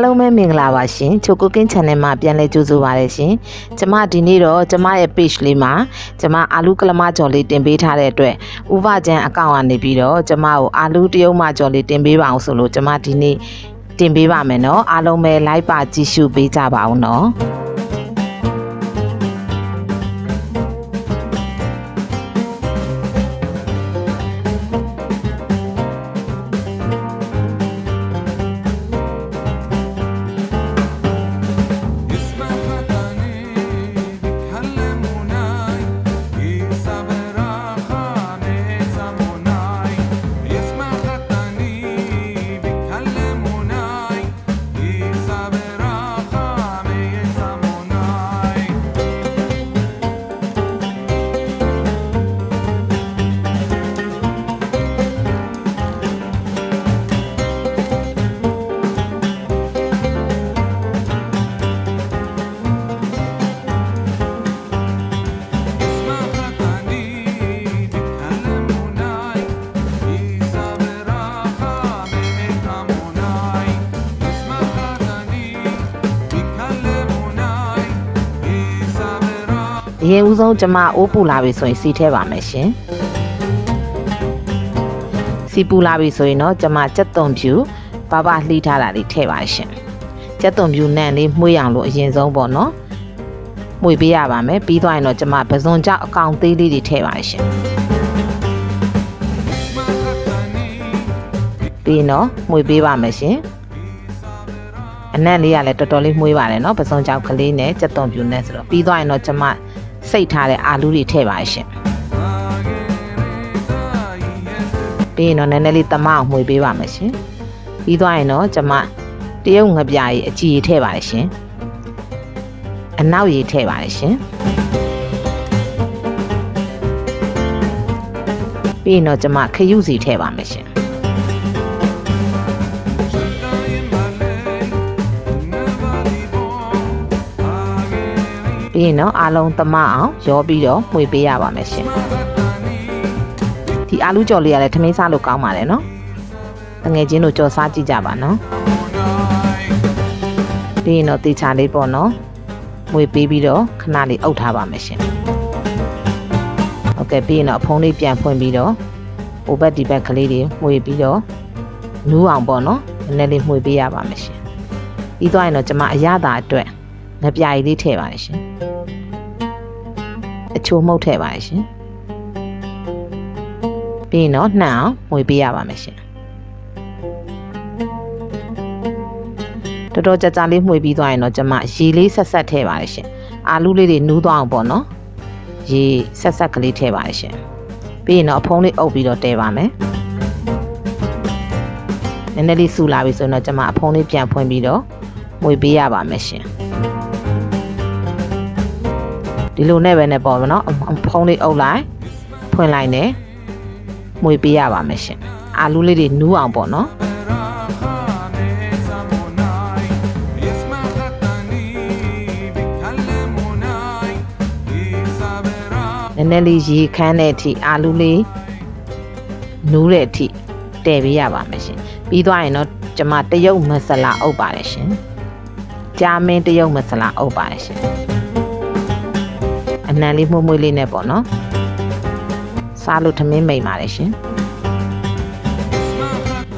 လုံးပဲမင်္ဂလာပါရှင်ချိုကိုကင်း channel မှာပြန်လဲကြိုဆိုပါရရှင်ကျမဒီနေ့တော့ကျမရဲ့ page လေးမှာကျမအာလူကလမကြော်လေးတင်ပေးထားတဲ့အတွက်ဥပကျန်အကောင့်ကနေပြီးတော့ကျမကိုအာလူတရုံမကြော်လေးတင်ပေးပါအောင်ဆိုလို့ကျမဒီနေ့တင်ပေးပါမယ်နော်အားလုံးပဲ like ပါကြည့်ရှုပေးကြပါအောင်နော်အရင်ဦးဆုံးကျမအိုးပူလာပြီဆိုရင်စီထည့်ပါမယ်ရှင်စီပူလာပြီဆိုရင်တော့ကျမကြက်သွန်ဖြူပါပါလှီးထားတာလေးထည့်ပါရှင်ကြက်သွန်ဖြူနံလေးမှုေးအောင်လို့အရင်ဆုံးပေါ့နော်မှုေးပေးရပါမယ်ပြီးသွားရင်တော့ကျမပဇွန်ကြောက်အကောင်သေးလေးတွေထည့်ပါရှင်ပြီးတော့မှုေးပေးပါမယ်ရှင်အနံ့လေးကလည်းတော်တော်လေးမှုေးပါတယ်နော်ပဇွန်ကြောက်ကလေးနဲ့ကြက်သွန်ဖြူနဲ့ဆိုတော့ပြီးသွားရင်တော့ကျမစိတ်ထားတဲ့အာလူတွေထည့်ပါရှင်ပြီးရင်တော့နည်းနည်းလေးတမအောင်မှုေးပေးပါမယ်ရှင်ပြီးသွားရင်တော့ကျမတရုတ်ငပြားကြီးအကြည်ထည့်ပါရှင်အနောက်ရည်ထည့်ပါရှင်ပြီးရင်တော့ကျမခရုစီထည့်ပါမယ်ရှင်ပြီးရင်တော့အားလုံးသမအောင်ရောပြီးတော့မှုေးပေးရပါမယ်ရှင်ဒီအာလူကြော်လေးကလည်းထမင်းစားလို့ကောင်းပါတယ်နော်တငယ်ချင်းတို့ကြော်စားကြည့်ကြပါနော်ပြီးရင်တော့တေချာလေးပေါ့နော်မှုေးပေးပြီးတော့ခဏလေးအုပ်ထားပါမယ်ရှင်ဟုတ်ကဲ့ပြီးရင်တော့ဖုံးလေးပြန်ဖွင့်ပြီးတော့ဟိုဘက်ဒီဘက်ကလေးတွေမှုေးပြီးတော့နူးအောင်ပေါ့နော်နည်းနည်းလေးမှုေးပေးရပါမယ်ရှင်ပြီးသွားရင်တော့ကျမအရသာအတွက်ငပြားရည်လေးထည့်ပါတယ်ရှင်အချိုးမှုတ်ထည့်ပါရှင်ပြီးရင်တော့နှံအောင်မှုေးပေးရပါမယ်ရှင်တော်တော်ကြာကြာလေးမှုေးပြီးသွားရင်တော့ကျမရေလေးဆက်ဆက်ထည့်ပါရှင်အာလူလေးတွေနူးသွားအောင်ပေါ့နော်ရေဆက်ဆက်ကလေးထည့်ပါရှင်ပြီးရင်တော့အဖုံးလေးအုပ်ပြီးတော့တဲပါမယ်နည်းနည်းလေးဆူလာပြီဆိုရင်တော့ကျမအဖုံးလေးပြန်ဖွင့်ပြီးတော့မှုေးပေးရပါမယ်ရှင်ဒီလိုနဲ့ပဲနဲ့ပေါ့နော်ဖုံးလေးအုပ်လိုက်ဖွင့်လိုက်နဲ့မှုေးပေးရပါမယ်ရှင်အာလူလေးတွေနူးအောင်ပေါ့နော်နည်းနည်းလေးရေခမ်းတဲ့အထိအာလူလေးနူးတဲ့အထိတည်ပေးရပါမယ်ရှင်ပြီးသွားရင်တော့ကျမတရုတ်မဆလာအုပ်ပါတယ်ရှင်ကြာမင်းတရုတ်မဆလာအုပ်ပါတယ်ရှင်အနံလေးမှုေးလေးနဲ့ပေါ့နော်စားလို့ထမင်းမိန်ပါတယ်ရှင်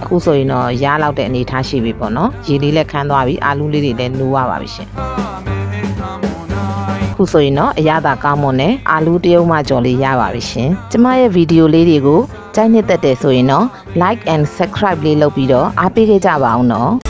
အခုဆိုရင်တော့ရလောက်တဲ့အနေထားရှိပြီပေါ့နော်ရေလေးလည်းခမ်းသွားပြီအာလူလေးတွေလည်းနူးသွားပါပြီရှင်ခုဆိုရင်တော့အရသာကောင်းမွန်နဲ့အာလူတရုံမကြော်လေးရပါပြီရှင်ကျမရဲ့ဗီဒီယိုလေးတွေကိုကြိုက်နှစ်သက်တယ်ဆိုရင်တော့ like and subscribe လေးလုပ်ပြီးတော့အားပေးခဲ့ကြပါအောင်နော်